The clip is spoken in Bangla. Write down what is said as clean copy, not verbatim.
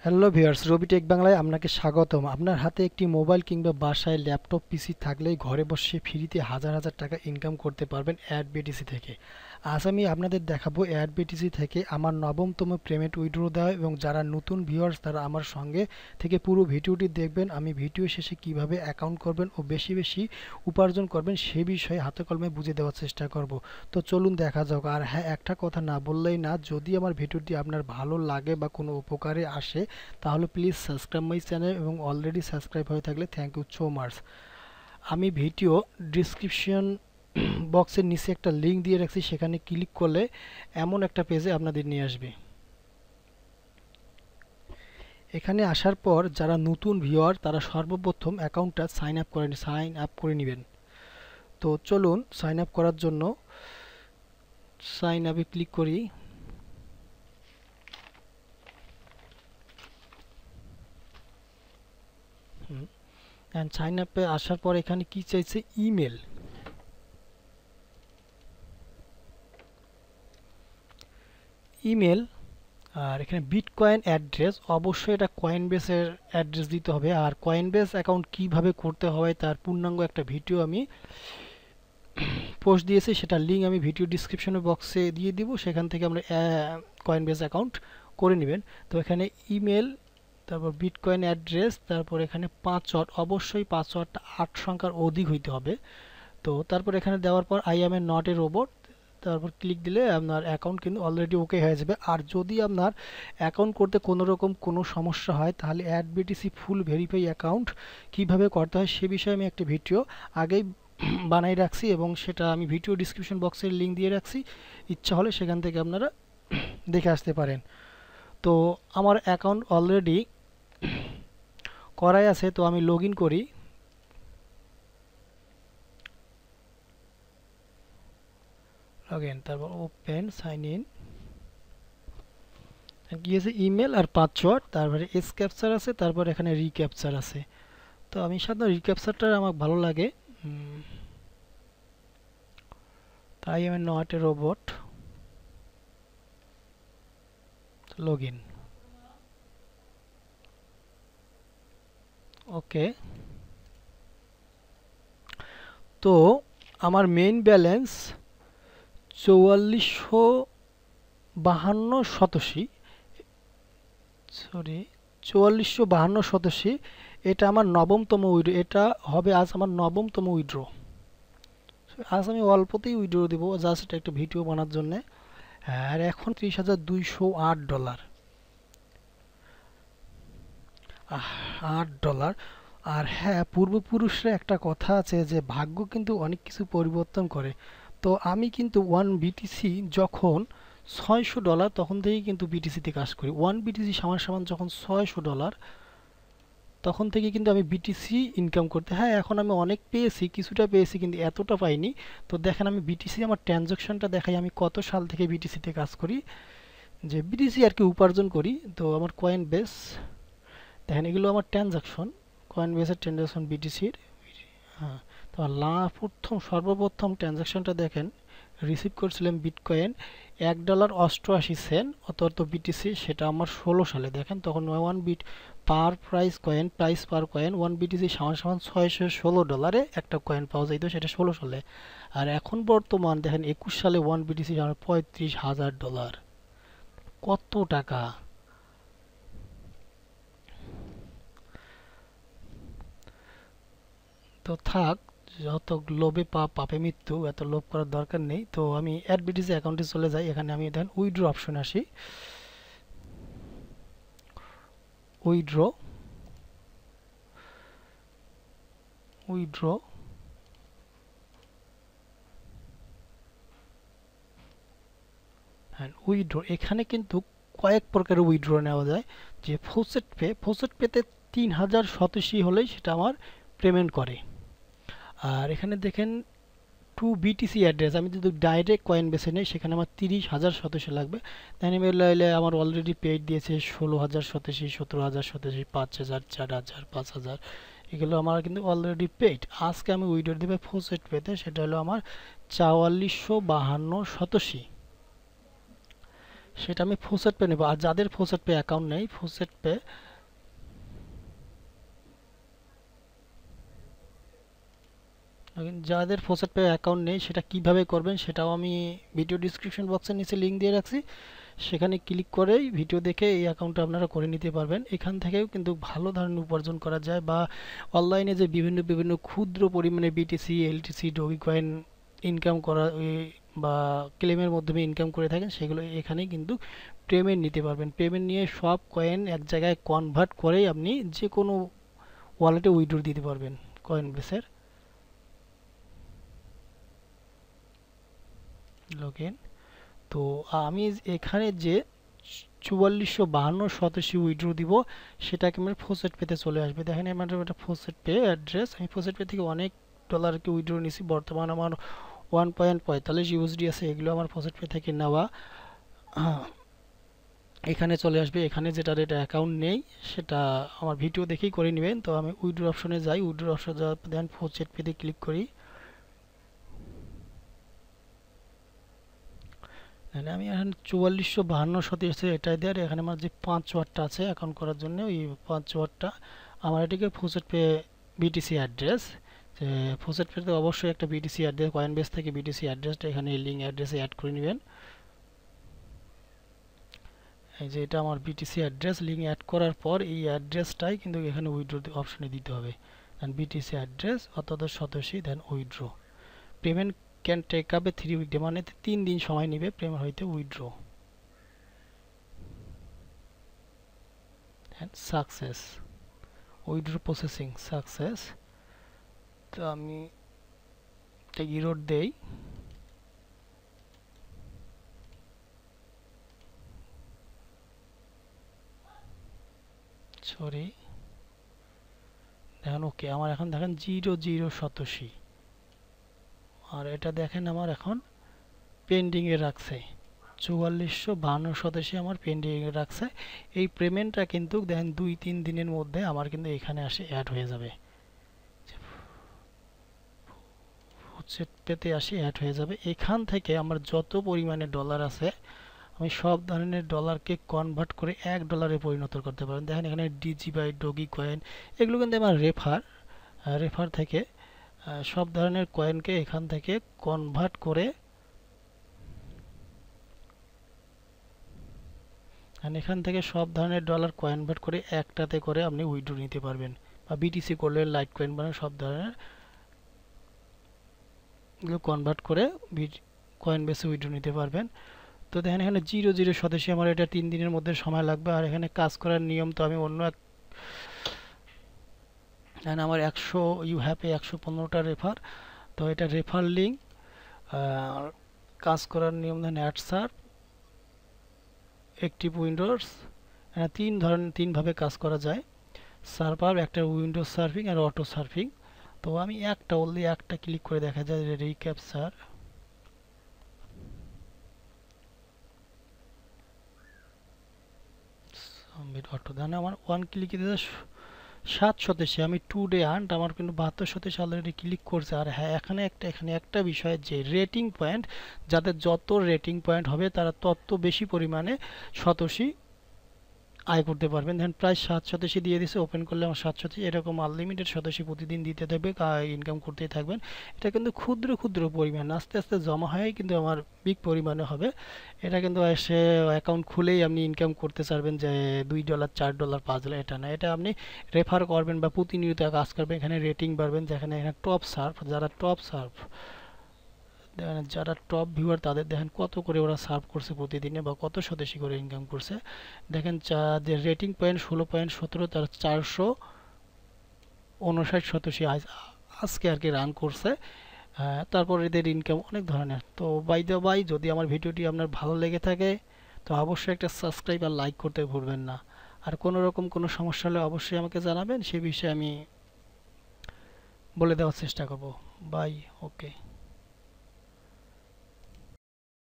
হ্যালো ভিউয়ার্স, রবি টেক বাংলায় আপনাকে স্বাগতম। আপনার হাতে একটি মোবাইল কিংবা বাসায় ল্যাপটপ পিসি থাকলেই ঘরে বসে ফ্রিতে হাজার হাজার টাকা ইনকাম করতে পারবেন অ্যাড বিটিসি থেকে। আজ আমি আপনাদের দেখাবো অ্যাড বিটিসি থেকে আমার নবমতম পেমেন্ট উইথড্র দেওয়া, এবং যারা নতুন ভিউয়ার্স তারা আমার সঙ্গে থেকে পুরো ভিডিওটি দেখবেন। আমি ভিডিও শেষে কিভাবে অ্যাকাউন্ট করবেন ও বেশি বেশি উপার্জন করবেন সে বিষয়ে হাতে কলমে বুঝিয়ে দেওয়ার চেষ্টা করব। তো চলুন দেখা যাক। আর হ্যাঁ, একটা কথা না বললেই না, যদি আমার ভিডিওটি আপনার ভালো লাগে বা কোনো উপকারে আসে তাহলে প্লিজ সাবস্ক্রাইব মাই চ্যানেল, এবং অলরেডি সাবস্ক্রাইব হয়ে থাকলে থ্যাংক ইউ সো মাচ। আমি ভিডিও ডিসক্রিপশন বক্সের নিচে একটা লিঙ্ক দিয়ে রাখছি, সেখানে ক্লিক করলে এমন একটা পেজে আপনাদের নিয়ে আসবে। এখানে আসার পর যারা নতুন ভিউয়ার তারা সর্বপ্রথম অ্যাকাউন্টটা সাইন আপ করে নেবেন। তো চলুন সাইন আপ করার জন্য সাইন আপে ক্লিক করি। সাইন আপে আসার পর এখানে কি চাইছে, ইমেল। ইমেল আর এখানে বিটকয়েন অ্যাড্রেস, অবশ্যই এটা কয়েনবেসের অ্যাড্রেস দিতে হবে। আর কয়েনবেস অ্যাকাউন্ট কিভাবে করতে হয় তার পূর্ণাঙ্গ একটা ভিডিও আমি পোস্ট দিয়েছি, সেটার লিঙ্ক আমি ভিডিও ডিসক্রিপশন বক্সে দিয়ে দিব, সেখান থেকে আমরা কয়েনবেস অ্যাকাউন্ট করে নেবেন। তো এখানে ইমেল, তারপর বিটকয়েন অ্যাড্রেস, তারপর এখানে পাসওয়ার্ড, অবশ্যই পাসওয়ার্ডটা 8 সংখ্যার অধিক হইতে হবে। তো তারপর এখানে দেওয়ার পর I M A not a robot, তারপর ক্লিক দিলে আপনার অ্যাকাউন্ট কিন্তু অলরেডি ওকে হয়ে যাবে। আর যদি আপনার অ্যাকাউন্ট করতে কোনো রকম কোনো সমস্যা হয় তাহলে add BTC full verify account কিভাবে করতে হয় সে বিষয়ে আমি একটা ভিডিও আগেই বানাই রাখছি, এবং সেটা আমি ভিডিও ডিসক্রিপশন বক্সের লিঙ্ক দিয়ে রাখছি, ইচ্ছা হলে সেখান থেকে আপনারা দেখে আসতে পারেন। তো আমার অ্যাকাউন্ট অলরেডি করাই আছে, তো আমি লগ ইন করি। লগ ইন, তারপর ওপেন, সাইন ইন, কি আছে ইমেল আর পাসওয়ার্ড, তারপরে এস ক্যাপচার আছে, তারপর এখানে রিক্যাপচার আছে। তো আমি সাধারণত রিক্যাপচারটা আমার ভালো লাগে, তাই আমি not a robot, log in, okay. তো আমার মেইন ব্যালেন্স 4452 সরি 4452, এটা আমার নবমতম উইড্রো, এটা হবে আজ আমার নবমতম উইড্রো। আজ আমি অল্পতেই উইড্রো দিব, জাস্ট একটা ভিডিও বানার জন্য। আর এখন $30,208, $8। আর হ্যাঁ, পূর্বপুরুষরা একটা কথা আছে যে ভাগ্য কিন্তু অনেক কিছু পরিবর্তন করে। তো আমি কিন্তু ওয়ান বিটিসি যখন $600, তখন থেকেই কিন্তু বিটিসিতে কাজ করি। ওয়ান বিটিসি সমান সমান যখন $600, তখন থেকে কিন্তু আমি বিটিসি ইনকাম করতে, হ্যাঁ এখন আমি অনেক পেয়েছি, কিছুটা পেয়েছি কিন্তু এতটা পাইনি। তো দেখেন আমি বিটিসি আমার ট্রানজাকশনটা দেখাই, আমি কত সাল থেকে বিটিসিতে কাজ করি, যে বিটিসি আর কি উপার্জন করি। তো আমার কয়েন বেস দেখেন, এগুলো আমার ট্রানজাকশন, কয়েন বেসের ট্রানজাকশন বিটিসির। হ্যাঁ, তো সর্বপ্রথম ট্রানজাকশনটা দেখেন, রিসিভ করছিলাম বিটকয়েন $1.88 অত বিটিসি, সেটা আমার 16 সালে। দেখেন তখন one bit per price per coin one BTC সমান সমান $616 একটা কয়েন পাওয়া যাইতো, সেটা 16 সালে। আর এখন বর্তমান দেখেন 21 সালে ওয়ান বিটিসি সমান $35,000। কত টাকা! তো থাক, যত লোভে পাপে মৃত্যু, এত লোভ করার দরকার নেই। তো আমি অ্যাডবিটিসি অ্যাকাউন্টে চলে যাই, এখানে আমি দেখেন উইথড্র অপশন আসি, উইথড্র, উইথড্র, হ্যাঁ উইথড্র। এখানে কিন্তু কয়েক প্রকারের উইথড্র নেওয়া যায়। যে ফোসেট পেতে 3087 হলেই সেটা আমার পেমেন্ট করে। আর এখানে দেখেন টু বিটিসি অ্যাড্রেস, আমি যদি ডাইরেক্ট কয়েন বেছে নেই সেখানে আমার 30,087 লাগবে। দেন লাইলে আমার অলরেডি পেড দিয়েছে 16,087, 17,087, 5,000, 4,000, 5,000, এগুলো আমার কিন্তু অলরেডি পেড। আজকে আমি উইড্রো দেবে ফোসেট পেতে, সেটা হলো আমার 4452 সেটা আমি ফোসেট পে নেব। আর যাদের ফোসেট পে অ্যাকাউন্ট নেই, ফোসেট পে যাদের ফোসেট পে অ্যাকাউন্ট নেই সেটা কিভাবে করবেন সেটাও আমি ভিডিও ডিসক্রিপশন বক্সের নিচে লিংক দিয়ে রাখছি। সেখানে ক্লিক করেই ভিডিও দেখে এই অ্যাকাউন্টটা আপনারা করে নিতে পারবেন। এখান থেকেও কিন্তু ভালো ধরনের উপার্জন করা যায়, বা অনলাইনে যে বিভিন্ন বিভিন্ন ক্ষুদ্র পরিমাণে BTC, LTC, doggy coin income করা বা ক্লেমের মাধ্যমে ইনকাম করে থাকেন, সেগুলো এখানেই কিন্তু পেমেন্ট নিতে পারবেন। পেমেন্ট নিয়ে সব কয়েন এক জায়গায় কনভার্ট করেই আপনি যে কোনো ওয়ালেটে উইথড্র দিতে পারবেন কয়েন বেসের। Log in. তো আমি এখানে যে 4452 উইথড্র দিব সেটাকে আমার ফোসেট পেতে চলে আসবে। দেখেন আমার একটা ফোসেট পে অ্যাড্রেস, আমি ফোসেট পে থেকে অনেক ডলারকে উইথড্র নিছি। বর্তমান আমার 1.45 ইউএসডি আছে, এগুলো আমার ফোসেট পে থেকে নেওয়া। এখানে চলে আসবে। এখানে যেটা এটা অ্যাকাউন্ট নেই সেটা আমার ভিডিও দেখেই করে নেবেন। তো আমি উইথড্র অপশনে যাই, উইথড্র অপশনে যাওয়ার পর দেন ফোসেট পেতে ক্লিক করি। আমি এখানে 4452 এটাই দেয়। এখানে আমার যে 5 ওয়াটটা আছে অ্যাকাউন্ট করার জন্য, ওই 5 ওয়াটটা আমার এটাকে ফোসেট পে বিটিসি অ্যাড্রেস। যে ফোসেট পেতে অবশ্যই একটা বিটিসি অ্যাড্রেস, কয়েন বেস থেকে বিটিসি অ্যাড্রেসটা এখানে লিঙ্ক অ্যাড্রেসে অ্যাড করে নেবেন। এই যে এটা আমার বিটিসি অ্যাড্রেস, লিঙ্ক অ্যাড করার পর এই অ্যাড্রেসটাই কিন্তু এখানে উইথড্র অপশনে দিতে হবে। দেন বিটিসি অ্যাড্রেস অর্থাৎ Satoshi, then withdraw. Payment can take up a 3 week, মানে 3 দিন সময় নেবে পেমেন্ট হইতে withdraw. Success, withdraw processing success. তো আমি একটা ইরোড দেই। সরি, দেখেন ওকে, আমার এখন দেখেন 00 সতোশি। আর এটা দেখেন আমার এখন পেন্ডিংয়ে রাখছে 4452 আমার পেন্ডিংয়ে রাখছে। এই পেমেন্টটা কিন্তু দেখেন 2-3 দিনের মধ্যে আমার কিন্তু এখানে আসে অ্যাড হয়ে যাবে। ফোসেট পেতে আসি অ্যাড হয়ে যাবে। এখান থেকে আমার যত পরিমাণে ডলার আছে আমি সব ধরনের ডলারকে কনভার্ট করে $1 পরিণত করতে পারেন। দেখেন এখানে ডিজি বাই, ডগি কয়েন, এগুলো কিন্তু আমার রেফার থেকে সব ধরনের কয়েনকে এখান থেকে কনভার্ট করে এখান থেকে সব ধরনের ডলার কনভার্ট করে একটাতে করে আপনি উইথড্র নিতে পারবেন, বা বিটিসি করলে লাইট কয়েন মানে সব ধরনের কনভার্ট করে কয়েন বেসে উইথড্র নিতে পারবেন। তো দেখেন এখানে 00 সদস্য, আমার এটা 3 দিনের মধ্যে সময় লাগবে। আর এখানে কাজ করার নিয়ম তো আমি অন্য এক, আমার 100 ইউ হ্যাভ 115টা রেফার। তো এটা রেফার লিঙ্ক, কাজ করার নিয়ম দেন অ্যাড সার্ভ, অ্যাক্টিভ উইন্ডোজ। তিন ভাবে কাজ করা যায়। সার্ভার একটা উইন্ডোজ সার্ফিং আর অটো সার্ফিং। তো আমি অনলি একটা ক্লিক করে দেখা যায় যে রিক্যাপচার। অটো দেন আমার 1 ক্লিকে 7 শতাংশ, আমি 2 ডে আর্ন আমার কিন্তু 72 অলরেডি ক্লিক করছে। আর হ্যাঁ, এখানে একটা বিষয় যে রেটিং পয়েন্ট, যাদের যত রেটিং পয়েন্ট হবে তারা তত বেশি পরিমাণে শতসী আয় করতে পারবেন। দেখেন প্রায় 7 শতাংশ দিয়ে দিছে, ওপেন করলে আমার 7 শতাংশ, এরকম আনলিমিটেড শতাংশ প্রতিদিন দিতে থাকবে, ইনকাম করতেই থাকবেন। এটা কিন্তু ক্ষুদ্র ক্ষুদ্র পরিমাণ, আস্তে আস্তে জমা হয়ে কিন্তু আমার বিগ পরিমাণে হবে। এটা কিন্তু এসে অ্যাকাউন্ট খুলেই আপনি ইনকাম করতে চাইবেন যে $2, $4, $5, এটা না। এটা আপনি রেফার করবেন বা প্রতিনিয়ত কাজ করবেন, এখানে রেটিং বাড়বেন। যেখানে এখানে টপ সার্ভ, দেখেন যারা টপ ভিউয়ার তাদের দেখেন কত করে ওরা সার্ভ করছে প্রতিদিনে, বা কত শতাংশ করে ইনকাম করছে। দেখেন যে রেটিং পয়েন্ট 16.17, তার 459 শতাংশ আজকে আর কি রান করছে। তারপর এদের ইনকাম অনেক ধরনের। তো বাই দ্য বাই, যদি আমার ভিডিওটি আপনার ভালো লেগে থাকে তো অবশ্যই একটা সাবস্ক্রাইব আর লাইক করতে ভুলবেন না। আর কোনো রকম কোনো সমস্যা হলে অবশ্যই আমাকে জানাবেন, সে বিষয়ে আমি বলে দেওয়ার চেষ্টা করব। বাই, ওকে।